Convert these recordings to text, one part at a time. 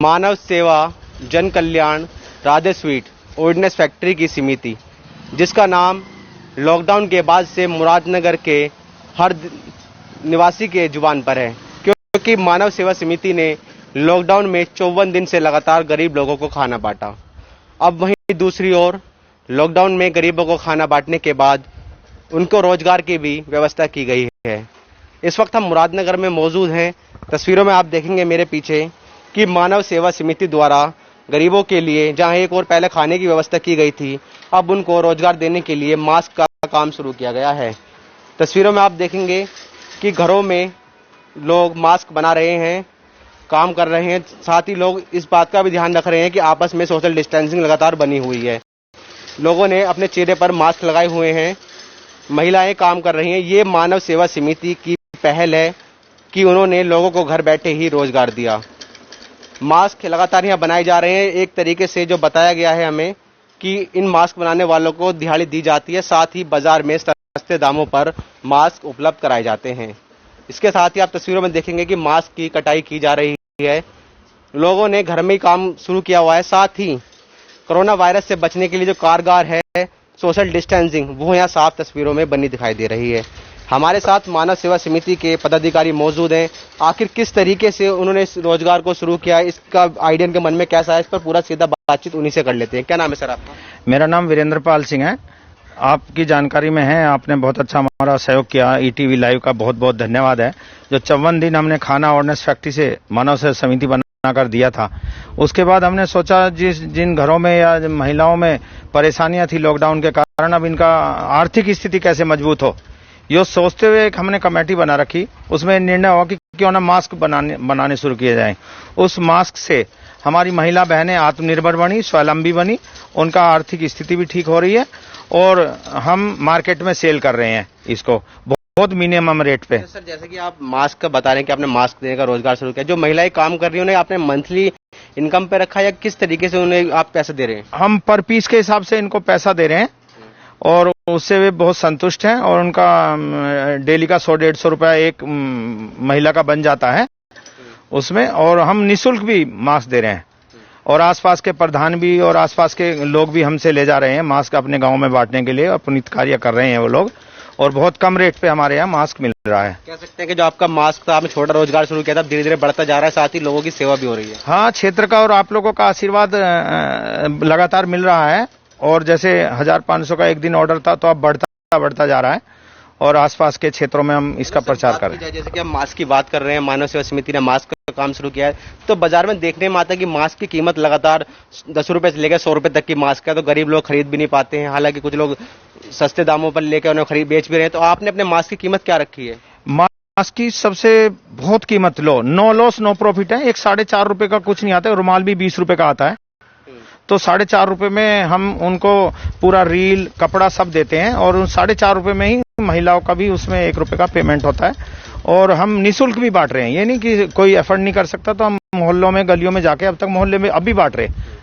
मानव सेवा जन कल्याण Radhe sweet ordnance factory की समिति, जिसका नाम लॉकडाउन के बाद से मुरादनगर के हर निवासी के जुबान पर है, क्योंकि मानव सेवा समिति ने लॉकडाउन में 54 दिन से लगातार गरीब लोगों को खाना बांटा। अब वहीं दूसरी ओर लॉकडाउन में गरीबों को खाना बांटने के बाद उनको रोजगार की भी व्यवस्था की गई है। इस वक्त हम मुरादनगर में मौजूद हैं। तस्वीरों में आप देखेंगे मेरे पीछे कि मानव सेवा समिति द्वारा गरीबों के लिए जहां एक और पहले खाने की व्यवस्था की गई थी, अब उनको रोजगार देने के लिए मास्क का काम शुरू किया गया है। तस्वीरों में आप देखेंगे कि घरों में लोग मास्क बना रहे हैं, काम कर रहे हैं, साथ ही लोग इस बात का भी ध्यान रख रहे हैं कि आपस में सोशल डिस्टेंसिंग लगातार बनी हुई है। लोगों ने अपने चेहरे पर मास्क लगाए हुए हैं, महिलाएं काम कर रही हैं। ये मानव सेवा समिति की पहल है कि उन्होंने लोगों को घर बैठे ही रोजगार दिया। मास्क लगातार यहाँ बनाए जा रहे हैं। एक तरीके से जो बताया गया है हमें कि इन मास्क बनाने वालों को दिहाड़ी दी जाती है, साथ ही बाजार में सस्ते दामों पर मास्क उपलब्ध कराए जाते हैं। इसके साथ ही आप तस्वीरों में देखेंगे कि मास्क की कटाई की जा रही है। लोगों ने घर में ही काम शुरू किया हुआ है। साथ ही कोरोना वायरस से बचने के लिए जो कारगर है सोशल डिस्टेंसिंग, वो यहाँ साफ तस्वीरों में बनी दिखाई दे रही है। हमारे साथ मानव सेवा समिति के पदाधिकारी मौजूद हैं। आखिर किस तरीके से उन्होंने इस रोजगार को शुरू किया, इसका आइडिया उनके मन में कैसा है, इस पर पूरा सीधा बातचीत उन्हीं से कर लेते हैं। क्या नाम है सर आपका? मेरा नाम वीरेंद्र पाल सिंह है। आपकी जानकारी में है, आपने बहुत अच्छा हमारा सहयोग किया। ईटीवी लाइव का बहुत बहुत धन्यवाद है। जो 54 दिन हमने खाना ऑर्डिनेंस फैक्ट्री से मानव सेवा समिति बनाकर दिया था, उसके बाद हमने सोचा जिन घरों में या महिलाओं में परेशानियां थी लॉकडाउन के कारण, अब इनका आर्थिक स्थिति कैसे मजबूत हो, ये सोचते हुए एक हमने कमेटी बना रखी। उसमें निर्णय हुआ कि क्यों ना मास्क बनाने शुरू किए जाएं। उस मास्क से हमारी महिला बहनें आत्मनिर्भर बनी, स्वावलंबी बनी, उनका आर्थिक स्थिति भी ठीक हो रही है और हम मार्केट में सेल कर रहे हैं इसको बहुत मिनिमम रेट पे। सर, जैसे कि आप मास्क का बता रहे हैं कि आपने मास्क देने का रोजगार शुरू किया, जो महिलाएं काम कर रही हैं उन्हें आपने मंथली इनकम पे रखा या किस तरीके से उन्हें आप पैसे दे रहे हैं? हम पर पीस के हिसाब से इनको पैसा दे रहे हैं और उससे वे बहुत संतुष्ट हैं और उनका डेली का 100-150 रुपया एक महिला का बन जाता है उसमें। और हम निःशुल्क भी मास्क दे रहे हैं और आसपास के प्रधान भी और आसपास के लोग भी हमसे ले जा रहे हैं मास्क अपने गांव में बांटने के लिए। पुनीत कार्य कर रहे हैं वो लोग और बहुत कम रेट पे हमारे यहाँ मास्क मिल रहा है। कह सकते हैं कि जो आपका मास्क था, आपने छोटा रोजगार शुरू किया था, धीरे धीरे बढ़ता जा रहा है, साथ ही लोगों की सेवा भी हो रही है। हाँ, क्षेत्र का और आप लोगों का आशीर्वाद लगातार मिल रहा है और जैसे 1500 का एक दिन ऑर्डर था तो अब बढ़ता जा रहा है और आसपास के क्षेत्रों में हम इसका प्रचार कर रहे हैं। जैसे कि हम मास्क की बात कर रहे हैं, मानव सेवा समिति ने मास्क का काम शुरू किया है, तो बाजार में देखने में आता है कि मास्क की कीमत लगातार 10 रुपए से लेकर 100 रुपए तक की मास्क है, तो गरीब लोग खरीद भी नहीं पाते हैं। हालांकि कुछ लोग सस्ते दामों पर लेकर उन्हें बेच भी रहे हैं। तो आपने अपने मास्क की कीमत क्या रखी है? मास्क की सबसे बहुत कीमत लो, नो लॉस नो प्रॉफिट है। एक 4.5 रुपए का कुछ नहीं आता है। रुमाल भी 20 रुपए का आता है, तो 4.5 रुपए में हम उनको पूरा रील कपड़ा सब देते हैं और उन 4.5 रुपए में ही महिलाओं का भी उसमें 1 रुपए का पेमेंट होता है और हम निःशुल्क भी बांट रहे हैं। ये नहीं कि कोई एफर्ट नहीं कर सकता, तो हम मोहल्लों में गलियों में जाके अब तक मोहल्ले में अब भी बांट रहे हैं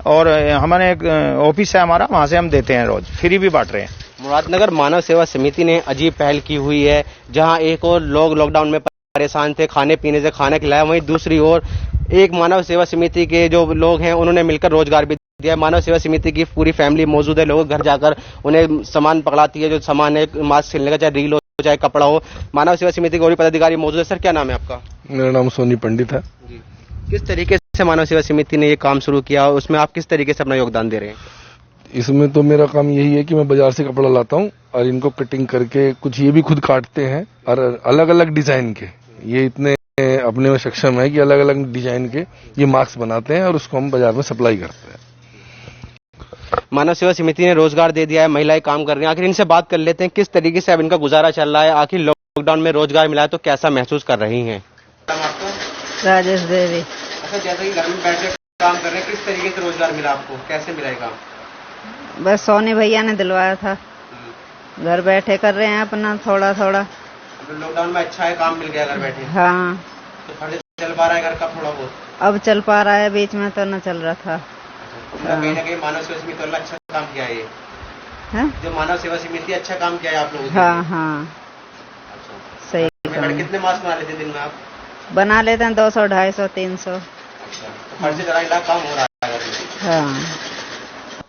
और हमारे एक ऑफिस है हमारा, वहां से हम देते हैं, रोज फ्री भी बांट रहे हैं। मुरादनगर मानव सेवा समिति ने अजीब पहल की हुई है, जहां एक और लोग लॉकडाउन में परेशान थे, खाने पीने से खाना खिलाया, वहीं दूसरी ओर एक मानव सेवा समिति के जो लोग हैं उन्होंने मिलकर रोजगार भी दिया। मानव सेवा समिति की पूरी फैमिली मौजूद है। लोग घर जाकर उन्हें सामान पकड़ाती है, जो सामान है मास्क सिलने का, चाहे रील हो चाहे कपड़ा हो। मानव सेवा समिति के और भी पदाधिकारी मौजूद है। सर, क्या नाम है आपका? मेरा नाम सोनी पंडित है। किस तरीके से मानव सेवा समिति ने ये काम शुरू किया, उसमें आप किस तरीके से अपना योगदान दे रहे हैं? इसमें तो मेरा काम यही है कि मैं बाजार से कपड़ा लाता हूँ और इनको कटिंग करके, कुछ ये भी खुद काटते हैं और अलग अलग डिजाइन के, ये इतने अपने में सक्षम है कि अलग अलग डिजाइन के ये मास्क बनाते हैं और उसको हम बाजार में सप्लाई करते हैं। मानव सेवा समिति ने रोजगार दे दिया है, महिलाएं काम कर रही हैं। आखिर इनसे बात कर लेते हैं, किस तरीके से अब इनका गुजारा चल रहा है, आखिर लॉकडाउन में रोजगार मिला है तो कैसा महसूस कर रही हैं? राजेश देवी। अच्छा, जैसे कि घर में बैठ के काम कर रहे हैं, किस तरीके से रोजगार मिला आपको, कैसे मिला काम? बस सोनी भैया ने दिलवाया था, घर बैठे कर रहे हैं अपना थोड़ा थोड़ा। लॉकडाउन में अच्छा है, काम मिल गया घर बैठे। हाँ, तो खर्च चल पा रहा है घर का थोड़ा बहुत? अब चल पा रहा है, बीच में तो न चल रहा था। कहीं ना कहीं मानव सेवा समिति वाला अच्छा काम किया है ये। जो मानव सेवा समिति अच्छा काम किया है आप लोगों ने। हाँ हाँ, सही। कितने मास्क बना लेते दिन में आप? बना लेते हैं 200, 250, 300। खर्चे जरा कम हो रहा है। हाँ।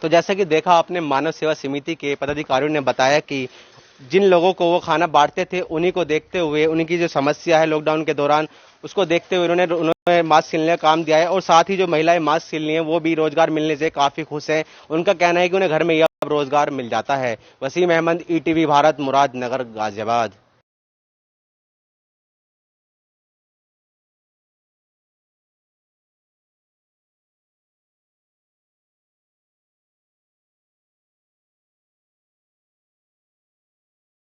तो जैसा कि देखा आपने, मानव सेवा समिति के पदाधिकारियों ने बताया कि जिन लोगों को वो खाना बांटते थे, उन्हीं को देखते हुए, उनकी जो समस्या है लॉकडाउन के दौरान, उसको देखते हुए उन्होंने मास्क सिलने का काम दिया है। और साथ ही जो महिलाएं मास्क सिल रही हैं, वो भी रोजगार मिलने से काफी खुश हैं। उनका कहना है कि उन्हें घर में यह रोजगार मिल जाता है। वसीम अहमद, ईटीवी भारत, मुरादनगर, गाजियाबाद।